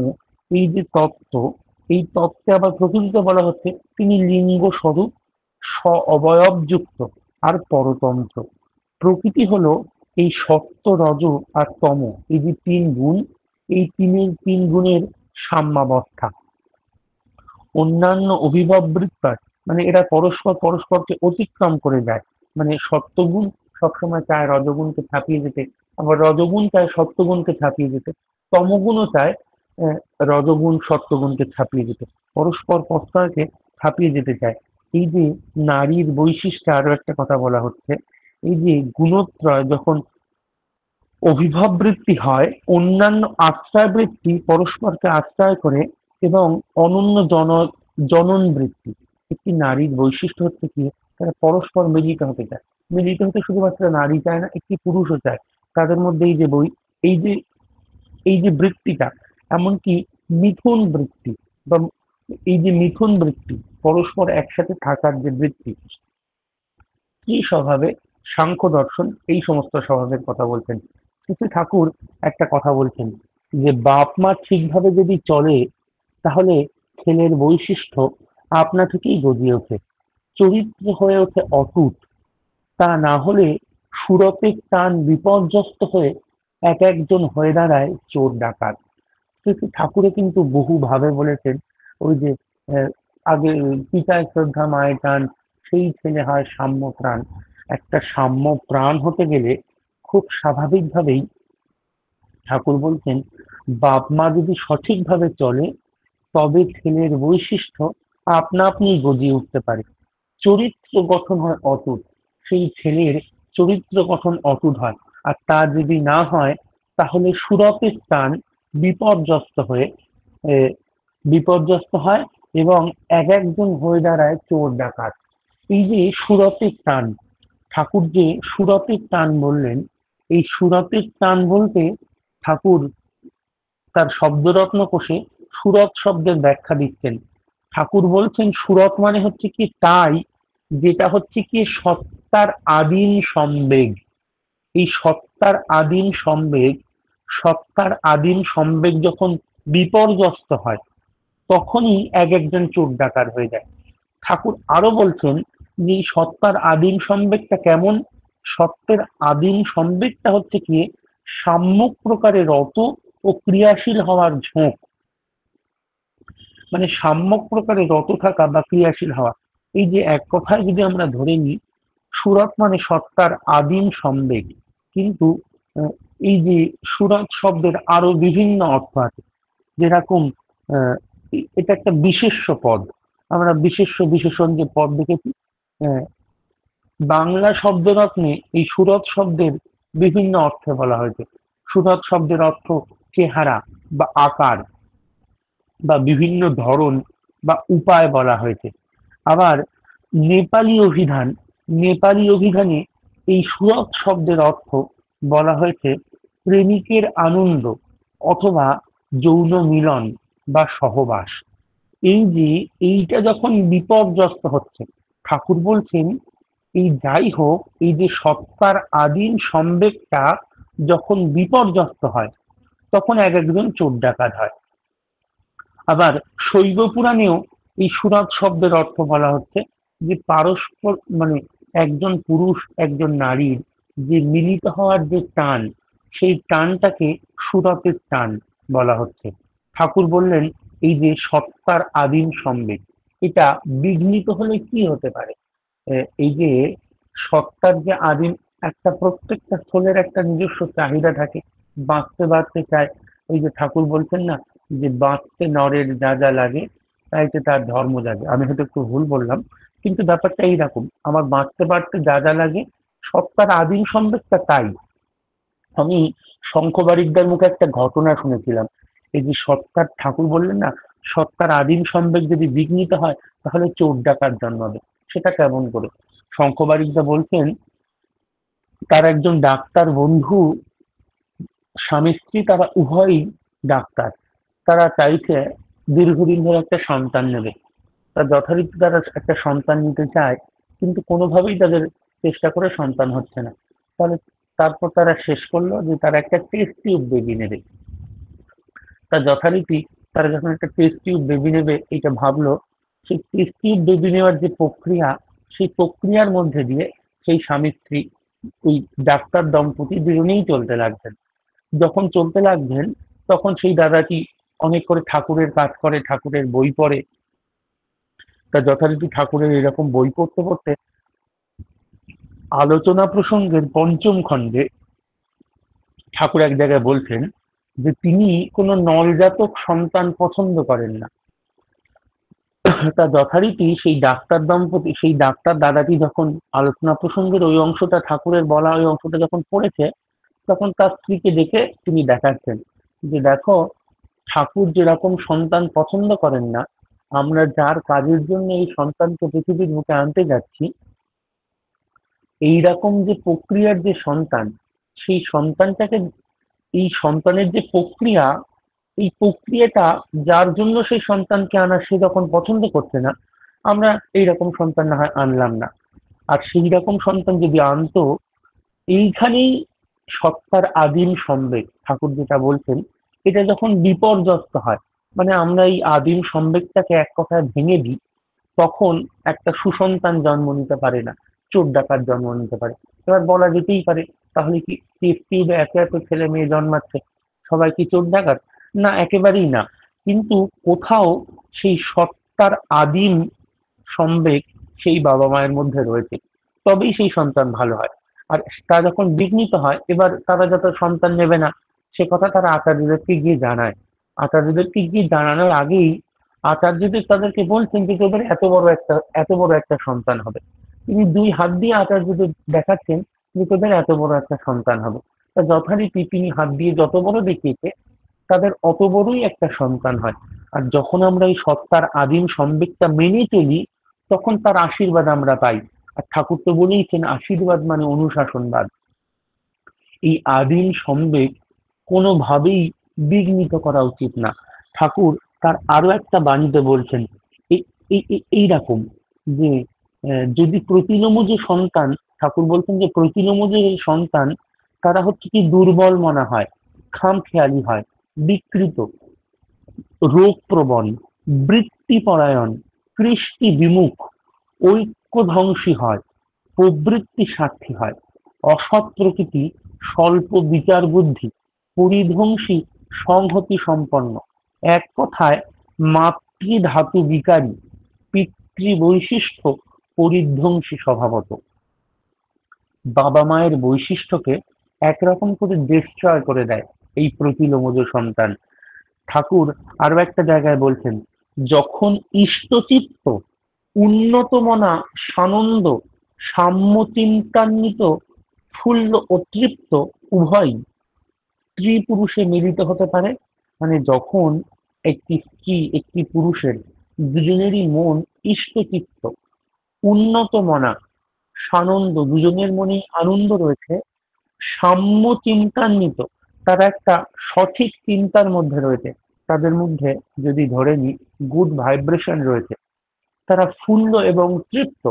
এই যে তত্ত্ব, এই তত্ত্বে আবার প্রকৃতিতে বলা হচ্ছে তিনি লিঙ্গ স্বরূপ, স্ব অবয়ব যুক্ত আর পরতন্ত্র। প্রকৃতি হলো এই সত্ত্ব, রজ আর তম, এই যে 3 গুণ, এই তিন গুণের সাম্যাবস্থা। অন্যান্য অভিভব বৃত্তার, মানে এরা পরস্পর পরস্পরকে অতিক্রম করে যায়। মানে সত্যগুণ সবসময় চায় রজগুণকে ছাপিয়ে যেতে, আবার রজগুণ চায় সত্যগুণকে ছাপিয়ে যেতে, তমগুণও চায় আহ, রজগুণ সত্যগুণকে ছাপিয়ে যেতে, পরস্পর পরস্পরকে ছাপিয়ে যেতে চায়। এই যে নারীর বৈশিষ্ট্যে আরো একটা কথা বলা হচ্ছে, এই যে গুণত্রয় যখন অভিভব বৃত্তি হয়, অন্যান্য আশ্রয় বৃত্তি পরস্পরকে আশ্রয় করে, এবং অনন্য জনন বৃত্তি। একটি নারীর বৈশিষ্ট্য হচ্ছে কি, তারা পরস্পর মিলিত হতে চায়। মিলিত হতে শুধুমাত্র নারী চায় না, একটি পুরুষও চায়। তাদের মধ্যে এই যে এই যে বৃত্তিটা, এমনকি মিথুন বৃত্তি বা এই যে মিথুন বৃত্তি, পরস্পর একসাথে থাকার যে বৃত্তি, কি স্বভাবে সাংখ্য দর্শন এই সমস্ত স্বভাবের কথা বলছেন। কিন্তু ঠাকুর একটা কথা বলছেন যে বাপ মা ঠিকভাবে যদি চলে, তাহলে ছেলের বৈশিষ্ট্য আপনা থেকেই গজিয়ে ওঠে, চরিত্র হয়ে ওঠে অটুট। তা না হলে সুরতের টান বিপর্যস্ত হয়ে এক একজন হয়ে দাঁড়ায় চোর ডাকাত। কিন্তু ঠাকুরে কিন্তু বহু ভাবে বলেছেন, ওই যে আহ, আগে পিতায় শ্রদ্ধা মায়ের টান, সেই ছেলে হয় সাম্য প্রাণ। একটা সাম্য প্রাণ হতে গেলে খুব স্বাভাবিকভাবেই ঠাকুর বলছেন বাপ মা যদি সঠিকভাবে চলে, তবে ছেলের বৈশিষ্ট্য আপনা আপনি গজিয়ে উঠতে পারে। চরিত্র গঠন হয় অটুট। সেই ছেলের চরিত্র গঠন অটুট হয়। আর তা যদি না হয় তাহলে সুরতের টান বিপর্যস্ত হয়ে এ, বিপর্যস্ত হয় এবং এক একজন হয়ে দাঁড়ায় চোর ডাকাত। এই যে সুরতের টান, ঠাকুর যে সুরতের টান বললেন, এই সুরতের টান বলতে ঠাকুর তার শব্দরত্ন কোষে সুরত শব্দের ব্যাখ্যা দিচ্ছেন। ঠাকুর বলছেন সুরত মানে হচ্ছে কি তাই যেটা হচ্ছে কি সত্তার আদিম সম্বেগ। এই সত্তার আদিম সম্বেগ যখন বিপর্যস্ত হয় তখনই এক একজন চোর ডাকাত হয়ে যায়। ঠাকুর আরো বলছেন যে এই সত্তার আদিম সম্বেগটা কেমন। সত্যের আদিম সম্বেগটা হচ্ছে কি সাম্যক প্রকারে রত ও ক্রিয়াশীল হওয়ার ঝোঁক। মানে সাম্যক প্রকারে রত থাকা বা ক্রিয়াশীল হওয়া। এই যে এক কথায় যদি আমরা ধরে নিই, সুরত মানে সত্তার আদিম সম্বেগ। কিন্তু আহ, এই যে সুরত শব্দের আরো বিভিন্ন অর্থ আছে। যেরকম আহ, এটা একটা বিশেষ্য পদ। আমরা বিশেষ্য বিশেষণ যে পদ দেখেছি। আহ, বাংলা শব্দরত্নে এই সুরত শব্দের বিভিন্ন অর্থে বলা হয়েছে। সুরত শব্দের অর্থ চেহারা বা আকার বা বিভিন্ন ধরন বা উপায় বলা হয়েছে। আবার নেপালি অভিধান নেপালি অভিধানে এই সুরত শব্দের অর্থ বলা হয়েছে প্রেমিকের আনন্দ অথবা যৌন মিলন বা সহবাস। এই যে এইটা যখন বিপর্যস্ত হচ্ছে, ঠাকুর বলছেন এই যাই হোক এই যে সত্তার আদিম সম্বেগটা যখন বিপর্যস্ত হয় তখন এক একজন চোর ডাকাত হয়। আবার শৈব পুরাণেও এই সুরত শব্দের অর্থ বলা হচ্ছে যে পারস্পর মানে একজন পুরুষ একজন নারীর যে মিলিত হওয়ার যে টান, সেই টানটাকে সুরতের টান বলা হচ্ছে। ঠাকুর বললেন এই যে সত্তার আদিম সম্বেগ এটা বিঘ্নিত হলে কি হতে পারে। এই যে সত্তার যে আদিম একটা প্রত্যেকটা স্থলের একটা নিজস্ব চাহিদা থাকে, বাঁচতে বাঁচতে চায়। ওই যে ঠাকুর বলছেন না যে বাঁচতে নরের যা যা লাগে তাইতে তার ধর্ম জাগে। আমি হয়তো একটু ভুল বললাম, কিন্তু ব্যাপারটা এইরকম। আমার বাঁচতে বাঁচতে যা যা লাগে সত্তার আদিম সম্বেগটা তাই। আমি শঙ্খবারিকদার মুখে একটা ঘটনা শুনেছিলাম। এই যে সত্তার ঠাকুর বললেন না সত্তার আদিম সম্বেগ যদি বিঘ্নিত হয় তাহলে চোর ডাকাত জন্মাবে। সেটা কেমন করে? শঙ্খবারিকদা বলছেন তার একজন ডাক্তার বন্ধু, স্বামী স্ত্রী তারা উভয়ই ডাক্তার। তারা চাইছে দীর্ঘদিন ধরে একটা সন্তান নেবে। তা যথারীতি তারা একটা সন্তান নিতে চায়, কিন্তু কোনোভাবেই তাদের চেষ্টা করে সন্তান হচ্ছে না। তাহলে তারপর তারা শেষ করলো যে তারা একটা টেস্ট টিউব বেবি নেবে। তা যথারীতি তারা যখন একটা টেস্ট টিউব বেবি নেবে এটা ভাবলো, সেই টেস্ট টিউব বেবি নেওয়ার যে প্রক্রিয়া, সেই প্রক্রিয়ার মধ্যে দিয়ে সেই স্বামী স্ত্রী ওই ডাক্তার দম্পতি দুজনেই চলতে লাগছেন। যখন চলতে লাগছেন তখন সেই দাদাটি অনেক করে ঠাকুরের কাজ করে, ঠাকুরের বই পড়ে। তা যথারীতি ঠাকুরের এরকম বই পড়তে পড়তে আলোচনা প্রসঙ্গের পঞ্চম খণ্ডে ঠাকুর এক জায়গায় বলছেন যে তিনি কোনো নলজাতক সন্তান পছন্দ করেন না। তা যথারীতি সেই ডাক্তার দাদাটি যখন আলোচনা প্রসঙ্গের ওই অংশটা ঠাকুরের বলা ওই অংশটা যখন পড়েছে তখন তার স্ত্রীকে ডেকে তিনি দেখাচ্ছেন যে দেখো, ঠাকুর যেরকম সন্তান পছন্দ করেন না, আমরা যার কাজের জন্য এই সন্তানকে পৃথিবীর বুকে আনতে যাচ্ছি, এইরকম যে প্রক্রিয়ার যে সন্তান, সেই সন্তানটাকে এই সন্তানের যে প্রক্রিয়া, এই প্রক্রিয়াটা যার জন্য সেই সন্তানকে আনা সে যখন পছন্দ করছে না, আমরা এইরকম সন্তান না হয় আনলাম না। আর সেই রকম সন্তান যদি আনতো, এইখানেই সত্তার আদিম সম্বেগ ঠাকুর যেটা বলছেন এটা যখন বিপর্যস্ত হয়, মানে আমরা এই আদিম সম্বেগটাকে এক কথায় ভেঙে দিই, তখন একটা সুসন্তান জন্ম নিতে পারে না, চোর ডাকাত জন্ম নিতে পারে। এবার বলা যেতেই পারে তাহলে কি টেস্ট টিউবে এত এত ছেলে মেয়ে জন্মাচ্ছে সবাই কি চোর ডাকাত? না, একেবারেই না। কিন্তু কোথাও সেই সত্তার আদিম সম্বেগ সেই বাবা মায়ের মধ্যে রয়েছে, তবেই সেই সন্তান ভালো হয়। আর তা যখন বিঘ্নিত হয় এবার তারা যত সন্তান নেবে না সে কথা তারা আচার্যদেরকে গিয়ে জানায়। আচার্যদেরকে গিয়ে জানানোর আগেই আচার্যদেব তাদেরকে বলছেন যে তোদের এত বড় একটা সন্তান হবে। তিনি 2 হাত দিয়ে আচার্যদেব দেখাচ্ছেন যে তোদের এত বড় একটা সন্তান হবে। তা যথারীতি তিনি হাত দিয়ে যত বড় দেখিয়েছে তাদের অত বড়ই একটা সন্তান হয়। আর যখন আমরা এই সত্তার আদিম সম্বেকটা মেনে চলি তখন তার আশীর্বাদ আমরা পাই। আর ঠাকুর তো বলেইছেন আশীর্বাদ মানে অনুশাসনবাদ। এই আদিম সম্বেগ কোনোভাবেই বিঘ্নিত করা উচিত না। ঠাকুর তার আরো একটা বাণীতে বলছেন এইরকম যে যদি প্রতিলোম যে সন্তান, ঠাকুর বলছেন যে প্রতিলোম যে সন্তান তারা হচ্ছে কি দুর্বল মনা হয়, খামখেয়ালি হয়, বিকৃত, রোগপ্রবণ, বৃত্তিপরায়ণ, কৃষ্টি বিমুখ, ঐক্যধ্বংসী হয়, প্রবৃত্তি স্বার্থী হয়, অসৎ প্রকৃতি, স্বল্প বিচার বুদ্ধি, পরিধ্বংসী সংহতি সম্পন্ন, এক কথায় মাতৃধাতু বিকারী, পিতৃবৈশিষ্ট্য পরিধ্বংসী স্বভাবত। বাবা মায়ের বৈশিষ্ট্যকে একরকম করে ডিস্ট্রয় করে দেয় এই প্রতিলোমজ সন্তান। ঠাকুর আরো একটা জায়গায় বলছেন, যখন ইষ্টচিত্ত উন্নতমনা সানন্দ সাম্য চিন্তান্বিত ফুল্ল ও তৃপ্ত উভয়ই স্ত্রী পুরুষে মিলিত হতে পারে। মানে যখন একটি স্ত্রী একটি পুরুষের দুজনেরই মন ইষ্টচিত্ত, উন্নত মনা, সানন্দ, দুজনের মনেই আনন্দ রয়েছে, সাম্য চিন্তান্বিত, তারা একটা সঠিক চিন্তার মধ্যে রয়েছে, তাদের মধ্যে যদি ধরে নি গুড ভাইব্রেশন রয়েছে, তারা ফুল্ল এবং তৃপ্ত,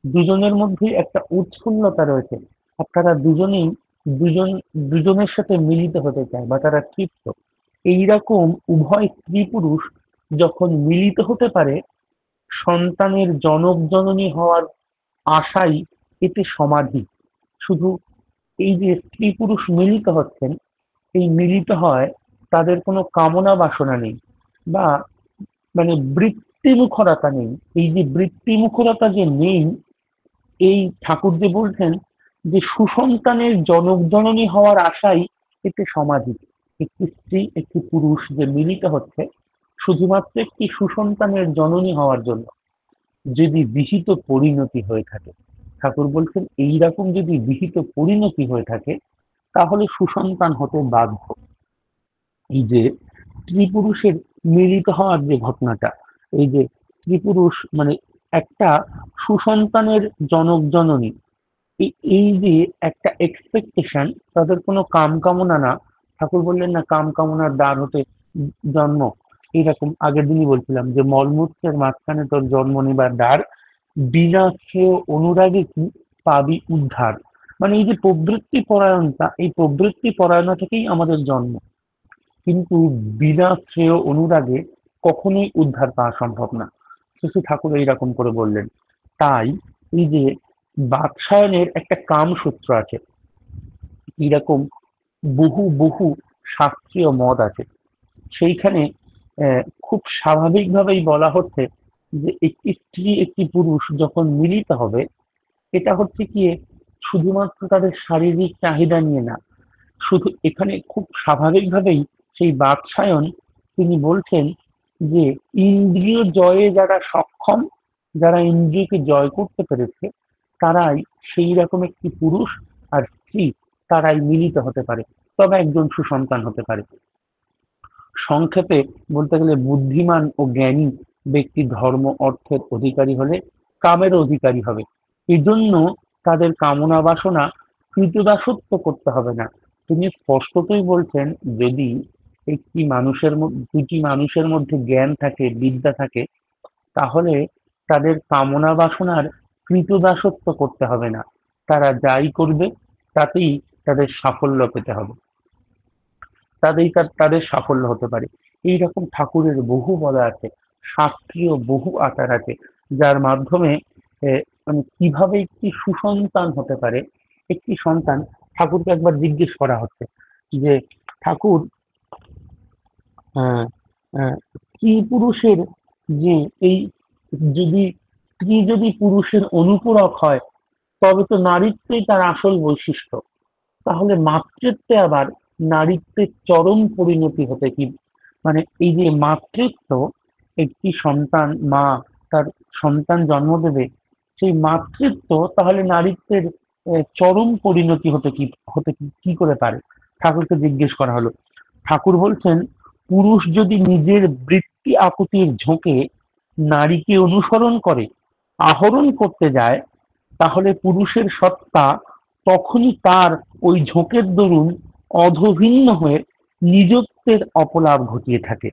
দুজনের মধ্যেই একটা উৎফুল্লতা রয়েছে, আর তারা দুজনেই দুজন দুজনের সাথে মিলিত হতে চায় বা তারা তৃপ্ত। এইরকম উভয় স্ত্রী পুরুষ যখন মিলিত হতে পারে সন্তানের জনক জননী হওয়ার আশাই এতে সমাধি। শুধু এই যে স্ত্রী পুরুষ মিলিত হচ্ছেন, এই মিলিত হয় তাদের কোনো কামনা বাসনা নেই বা মানে বৃত্তিমুখরতা নেই। এই যে বৃত্তিমুখরতা যে নেই, এই ঠাকুর যে বলছেন যে সুসন্তানের জনক জননী হওয়ার আশাই এতে সমাধি। একটি স্ত্রী একটি পুরুষ যে মিলিত হচ্ছে শুধুমাত্র একটি সুসন্তানের জননী হওয়ার জন্য। যদি বিহিত পরিণতি হয়ে থাকে, ঠাকুর বলছেন এইরকম যদি বিহিত পরিণতি হয়ে থাকে তাহলে সুসন্তান হতে বাধ্য। এই যে স্ত্রী পুরুষের মিলিত হওয়ার যে ঘটনাটা, এই যে স্ত্রী পুরুষ মানে একটা সুসন্তানের জনক জননী, এই যে একটা এক্সপেকটেশন, তাদের কোনো কাম কামনা না। ঠাকুর বললেন না কাম কামনার দ্বার হতে জন্ম, এইরকম আগের দিনই বলছিলাম যে মলমূত্রের মাঝখানে তোর জন্ম নিবার দ্বার, বিনা শ্রেয় অনুরাগে কি পাবি উদ্ধার। মানে এই যে প্রবৃত্তি পরায়ণতা, এই প্রবৃত্তি পরায়ণতা থেকেই আমাদের জন্ম, কিন্তু বিনা শ্রেয় অনুরাগে কখনোই উদ্ধার পাওয়া সম্ভব না। শ্রী ঠাকুর এইরকম করে বললেন। তাই এই যে বাৎসায়নের একটা কামসূত্র আছে, এরকম বহু বহু শাস্ত্রীয় মত আছে। সেইখানে খুব স্বাভাবিকভাবেই বলা হচ্ছে যে একটি স্ত্রী একটি পুরুষ যখন মিলিত হবে, এটা হচ্ছে কি শুধুমাত্র তাদের শারীরিক চাহিদা নিয়ে না, শুধু এখানে খুব স্বাভাবিকভাবেই সেই বাৎসায়ন তিনি বলছেন যে ইন্দ্রিয় জয়ে যারা সক্ষম, যারা ইন্দ্রিয়কে জয় করতে পেরেছে, তারাই সেই রকম একটি পুরুষ আর স্ত্রী, তারাই মিলিত হতে পারে, তবে একজন সুসন্তান হতে পারে। সংক্ষেপে বলতে গেলে বুদ্ধিমান ও জ্ঞানী ব্যক্তি ধর্ম অর্থের অধিকারী হলে কামের অধিকারী হবে। এজন্য তাদের কামনা বাসনা কৃতদাসত্ব করতে হবে না। তিনি স্পষ্টতই বলছেন যদি দুটি মানুষের মধ্যে জ্ঞান থাকে, বিদ্যা থাকে, তাহলে তাদের কামনা বাসনার কৃতদাসত্ব করতে হবে না। তারা যাই করবে তাতেই তাদের সাফল্য পেতে হবে, তাদের সাফল্য হতে পারে। এইরকম ঠাকুরের বহু বলা আছে, শাস্ত্রীয় বহু আচার আছে, যার মাধ্যমে মানে কিভাবে একটি সুসন্তান হতে পারে। একটি সন্তান, ঠাকুরকে একবার জিজ্ঞেস করা হচ্ছে যে ঠাকুর, আহ, আহ, স্ত্রী পুরুষের যে এই যদি স্ত্রী যদি পুরুষের অনুপূরক হয় তবে তো নারীত্বই তার আসল বৈশিষ্ট্য, তাহলে মাতৃত্বে আবার নারীত্বের চরম পরিণতি হতে কি, মানে এই যে মাতৃত্ব, একটি সন্তান, মা তার সন্তান জন্ম দেবে, সেই মাতৃত্ব তাহলে নারীত্বের চরম পরিণতি হতে কি করে পারে? ঠাকুরকে জিজ্ঞেস করা হলো। ঠাকুর বলছেন, পুরুষ যদি নিজের বৃত্তি আকুতির ঝোঁকে নারীকে অনুসরণ করে, আহরণ করতে যায়, তাহলে পুরুষের সত্তা তখনই তার ওই ঝোঁকের দরুন অধোভিন্ন হয়ে নিজত্বের অপলাপ ঘটিয়ে থাকে।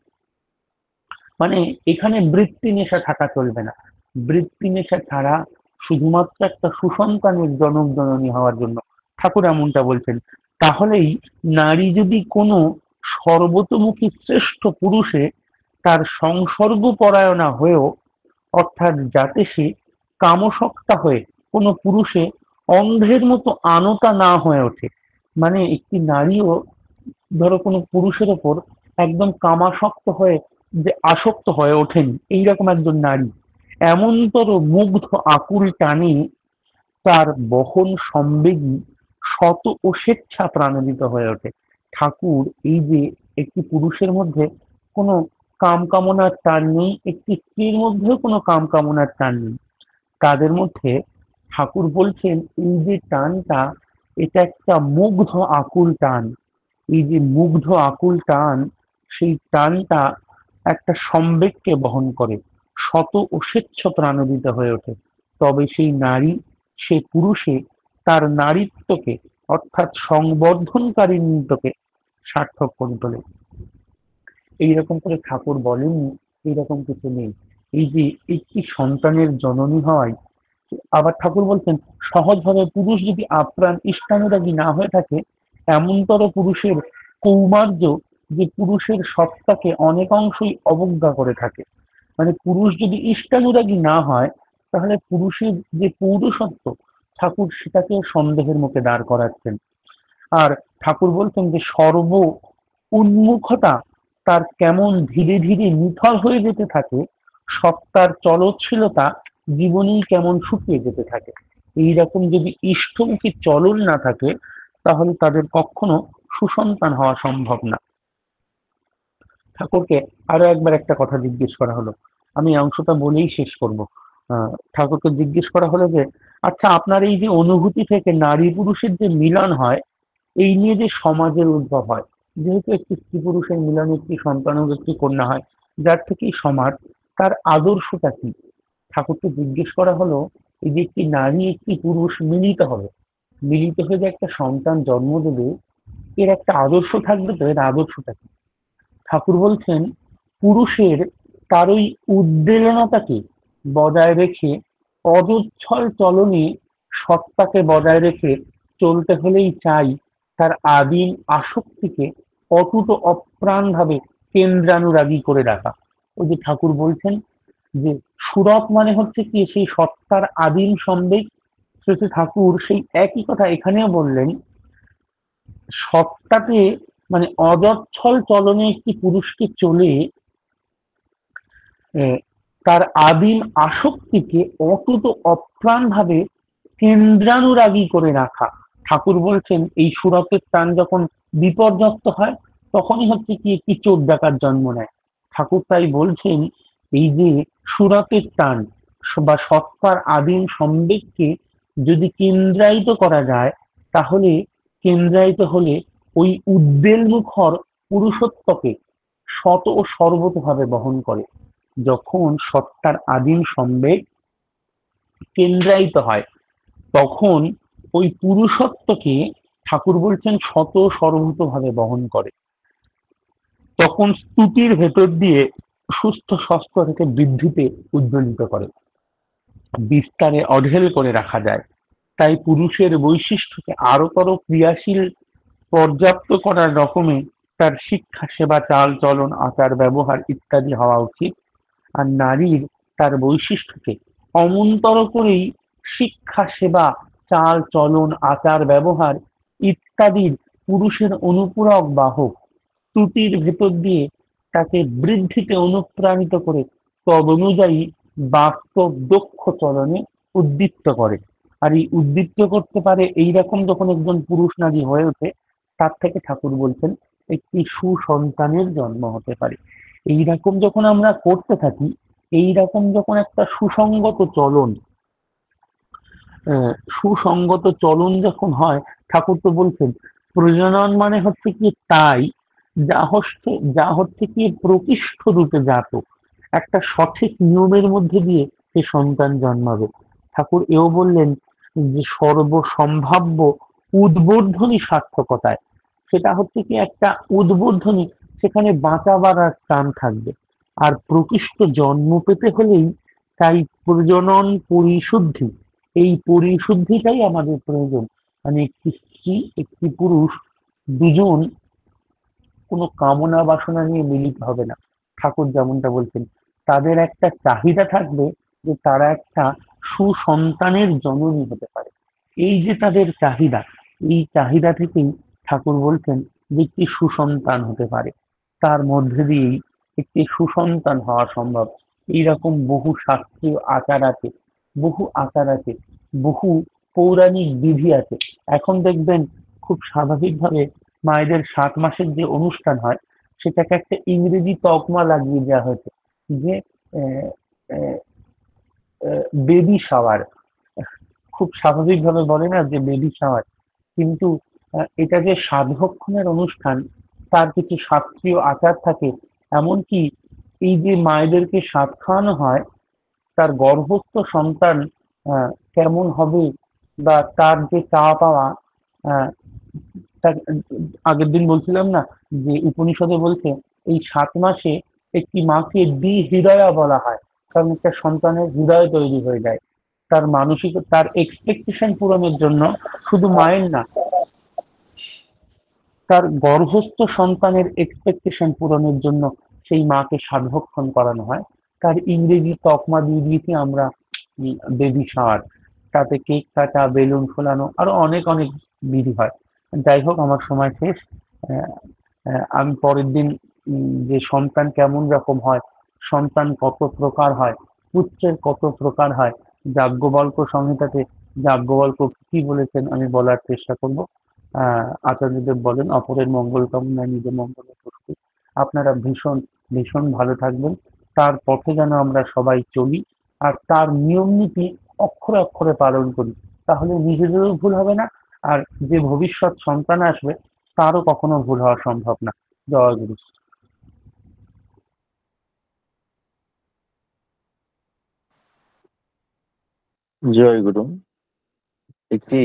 মানে এখানে বৃত্তি নেশা থাকা চলবে না। বৃত্তি নেশা ছাড়া শুধুমাত্র একটা সুসন্তানের জনক জননী হওয়ার জন্য ঠাকুর এমনটা বলছেন। তাহলেই নারী যদি কোনো সর্বতোমুখী শ্রেষ্ঠ পুরুষে তার সংসর্গ পরায়ণা হয়েও, অর্থাৎ যাতে সে কামসক্তা হয়ে কোনো পুরুষে অন্ধের মতো আনতা না হয়ে ওঠে। মানে একটি নারীও ধরো কোনো পুরুষের ওপর একদম কামাসক্ত হয়ে যে আসক্ত হয়ে ওঠেনি, এইরকম একজন নারী এমনতর মুগ্ধ আকুল টানে তার বহন সম্বেগী শত ও স্বেচ্ছা প্রাণোদিত হয়ে ওঠে। ঠাকুর এই যে একটি পুরুষের মধ্যে কোনো কাম কামনার টান নেই, একটি স্ত্রীর মধ্যেও কোনো কাম কামনার টান নেই, তাদের মধ্যে ঠাকুর বলছেন এই যে টানটা, এটা একটা মুগ্ধ আকুল টান। এই যে মুগ্ধ আকুল টান, সেই টানটা একটা সম্বেগকে বহন করে, শত ও স্বেচ্ছ প্রাণোদিত হয়ে ওঠে। তবে সেই নারী, সে পুরুষে তার নারীত্বকে, অর্থাৎ সংবর্ধনকারী নৃত্যকে সার্থক করে তোলে। এইরকম করে ঠাকুর বলেননি এইরকম কিছু নেই। এই যে একটি সন্তানের জননী হয়, আবার ঠাকুর বলছেন সহজভাবে পুরুষ যদি আপ্রাণ ইষ্টানুরাগী না হয়ে থাকে, এমনতর পুরুষের কৌমার্য যে পুরুষের সত্তাকে অনেকাংশই অবজ্ঞা করে থাকে। মানে পুরুষ যদি ইষ্টানুরাগী না হয়, তাহলে পুরুষের যে পৌরসত্ব, ঠাকুর সেটাকে সন্দেহের মুখে দাঁড় করাচ্ছেন। আর ঠাকুর বলছেন যে সর্ব উন্মুখতা তার কেমন ধীরে ধীরে নিথর হয়ে যেতে থাকে, সত্তার চলৎশীলতা জীবনেই কেমন শুকিয়ে যেতে থাকে। এইরকম যদি ইষ্টমুখী চলন না থাকে, তাহলে তাদের কখনো সুসন্তান হওয়া সম্ভব না। ঠাকুরকে আরো একবার একটা কথা জিজ্ঞেস করা হলো, আমি এই অংশটা বলেই শেষ করব। ঠাকুরকে জিজ্ঞেস করা হলো যে, আচ্ছা আপনার এই যে অনুভূতি থেকে নারী পুরুষের যে মিলন হয়, এই নিয়ে যে সমাজের উদ্ভব হয়, যেহেতু একটি স্ত্রী পুরুষের মিলনে একটি সন্তান ও একটি কন্যা হয়, যার থেকেই সমাজ, তার আদর্শটা কি? ঠাকুরকে জিজ্ঞেস করা হলো, এই যে একটি নারী একটি পুরুষ মিলিত হবে, মিলিত হয়ে যে একটা সন্তান জন্ম দেবে, এর একটা আদর্শ থাকবে তো, এর আদর্শটা কি? ঠাকুর বলছেন পুরুষের তার ওই উদ্বেলনতাকে বজায় রেখে, অজস্র চলনে সত্তাকে বজায় রেখে চলতে হলেই চাই তার আদিম আসক্তিকে অটুট অপ্রাণ ভাবে কেন্দ্রানুরাগী করে রাখা। ওই যে ঠাকুর বলছেন যে সুরত মানে হচ্ছে কি, সেই সত্তার আদিম সম্বেগ। শ্রী ঠাকুর সেই একই কথা এখানেও বললেন, সত্তাকে মানে অজচ্ছল চলনে একটি পুরুষকে চলে তার আদিম আসক্তিকে অটুট অপ্রাণ ভাবে কেন্দ্রানুরাগী করে রাখা। ঠাকুর বলছেন এই সুরতের টান যখন বিপর্যস্ত হয়, তখনই হচ্ছে কি একটি চোর ডাকার জন্ম নেয়। ঠাকুর তাই বলছেন এই যে সুরতের টান বা সত্তার আদিম সম্বেগকে যদি কেন্দ্রায়িত করা যায়, তাহলে কেন্দ্রায়িত হলে ওই উদ্বেল মুখর পুরুষত্বকে শত ও সর্বতভাবে বহন করে। যখন সত্তার আদিম সম্বেগ কেন্দ্রায়িত হয়, তখন ওই পুরুষত্বকে ঠাকুর বলছেন শত সর্বতভাবে বহন করে। তখন স্তুতির ভেতর দিয়ে সুস্থ স্বাস্থ্য থেকে বৃদ্ধিতে উজ্জ্বলিত করে, বিস্তারে অঢেল করে রাখা যায়। তাই পুরুষের বৈশিষ্ট্যকে আরোতর ক্রিয়াশীল পর্যাপ্ত করার রকমে তার শিক্ষা, সেবা, চাল চলন, আচার ব্যবহার ইত্যাদি হওয়া উচিত। আর নারীর তার বৈশিষ্ট্যকে অমন্তর করেই শিক্ষা, সেবা, চাল চলন, আচার ব্যবহার ইত্যাদির পুরুষের অনুপূরক বাহক, ত্রুটির ভেতর দিয়ে তাকে বৃদ্ধিতে অনুপ্রাণিত করে তদনুযায়ী বাস্তব দক্ষ চলনে উদ্দীপ্ত করে। আর এই উদ্দীপ্ত করতে পারে এইরকম যখন একজন পুরুষ নারী হয়ে ওঠে, তার থেকে ঠাকুর বলছেন একটি সুসন্তানের জন্ম হতে পারে। এইরকম যখন আমরা করতে থাকি, এইরকম যখন একটা সুসংগত চলন, সুসংগত চলন যখন হয়, ঠাকুর তো বলছেন প্রজনন মানে হচ্ছে কি তাই যা হচ্ছে কি প্রকৃষ্ট রূপে জাত, একটা সঠিক নিয়মের মধ্যে দিয়ে সে সন্তান জন্মাবে। ঠাকুর এও বললেন যে সর্বসম্ভাব্য উদ্বোধনী সার্থকতায়, সেটা হচ্ছে কি একটা উদ্বোধনী, সেখানে বাঁচাবার আর টান থাকবে। আর প্রকৃষ্ট জন্ম পেতে হলেই তাই প্রজনন পরিশুদ্ধি, এই পরিশুদ্ধিটাই আমাদের প্রয়োজন। মানে একটি স্ত্রী একটি পুরুষ দুজন কোনো কামনা বাসনা নিয়ে মিলিত হবে না। ঠাকুর যেমনটা বলছেন, তাদের একটা চাহিদা থাকবে যে তারা একটা সুসন্তানের জননী হতে পারে। এই যে তাদের চাহিদা, এই চাহিদা থেকেই ঠাকুর বলছেন যে একটি সুসন্তান হতে পারে, তার মধ্যে দিয়েই একটি সুসন্তান হওয়া সম্ভব। এইরকম বহু শাস্ত্রীয় আচার আছে, বহু আচার আছে, বহু পৌরাণিক বিধি আছে। এখন দেখবেন খুব স্বাভাবিকভাবে মায়েদের ৭ মাসের যে অনুষ্ঠান হয়, সেটাকে একটা ইংরেজি তকমা লাগিয়ে দেওয়া হয়েছে যে বেবি শাওয়ার। খুব স্বাভাবিকভাবে বলে না যে বেবি শাওয়ার, কিন্তু এটা যে সাধভক্ষণের অনুষ্ঠান, তার কিছু শাস্ত্রীয় আচার থাকে। এমনকি এই যে মায়েদেরকে সাধ খাওয়ানো হয়, তার গর্ভস্থ সন্তান কেমন হবে বা তার যে চাওয়া পাওয়া, আহ, আগের দিন বলছিলাম না যে উপনিষদে বলছে এই ৭ মাসে একটি মাকে হৃদয়া বলা হয়, কারণ একটা সন্তানের হৃদয় তৈরি হয়ে যায় তার মানসিক, তার এক্সপেকটেশন পূরণের জন্য। শুধু মায়ের না, তার গর্ভস্থ সন্তানের এক্সপেকটেশন পূরণের জন্য সেই মাকে সাধভক্ষণ করানো হয়। তার ইংরেজি তকমা দিয়ে দিয়েছি আমরা বেবি শাওয়ার। তাতে কেক কাটা, বেলুন ফোলানো, আরো অনেক অনেক বিধি হয়। যাই হোক, আমার সময় শেষ। আহ, আমি পরের দিন যে সন্তান কেমন রকম হয়, সন্তান কত প্রকার হয়, পুত্রের কত প্রকার হয়, যাজ্ঞবল্ক্য সংহিতাতে যাজ্ঞবল্ক্য কি বলেছেন আমি বলার চেষ্টা করব। আচার্যদেব বলেন অপরের মঙ্গল কামনায় নিজে মঙ্গলে প্রস্তুত। আপনারা ভীষণ ভীষণ ভালো থাকবেন, তার পথে যেন আমরা সবাই চলি আর তার নিয়ম নীতি অক্ষরে অক্ষরে পালন করি। তাহলে নিজেদেরও ভুল হবে না, আর যে ভবিষ্যৎ সন্তান আসবে তারও কখনো ভুল হওয়া সম্ভব না। জয় গুরু। জয় গুরু। একটি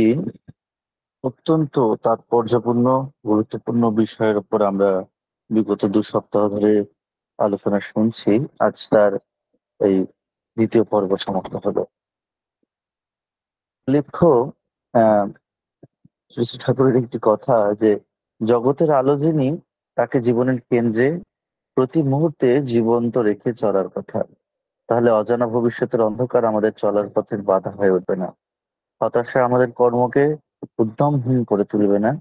অত্যন্ত তাৎপর্যপূর্ণ গুরুত্বপূর্ণ বিষয়ের উপর আমরা বিগত 2 সপ্তাহ ধরে আলোচনা শুনছি। আজ তার এই দ্বিতীয় পর্ব সমাপ্ত হলো। লেখ্য আহ শ্রী শ্রী ঠাকুরের একটি কথা যে জগতের আলো যিনি, তাকে জীবনের কেন্দ্রে প্রতি মুহূর্তে জীবন্ত রেখে চলার কথা। তাহলে অজানা ভবিষ্যতের অন্ধকার আমাদের চলার পথের বাধা হয়ে উঠবে না, হতাশা আমাদের কর্মকে উদ্যমহীন করে তুলবে না,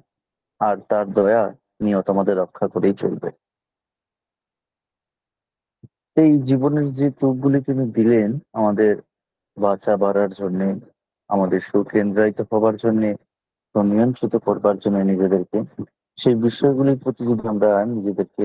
আর তার দয়া নিয়ত আমাদের রক্ষা করেই চলবে। এই জীবনের যে টুকগুলি তিনি দিলেন আমাদের বাঁচা বাড়ার জন্য, আমাদের সুকেন্দ্রায়িত হবার জন্য, নিয়ন্ত্রিত করবার জন্য নিজেদেরকে, সেই বিষয়গুলির প্রতি যদি আমরা নিজেদেরকে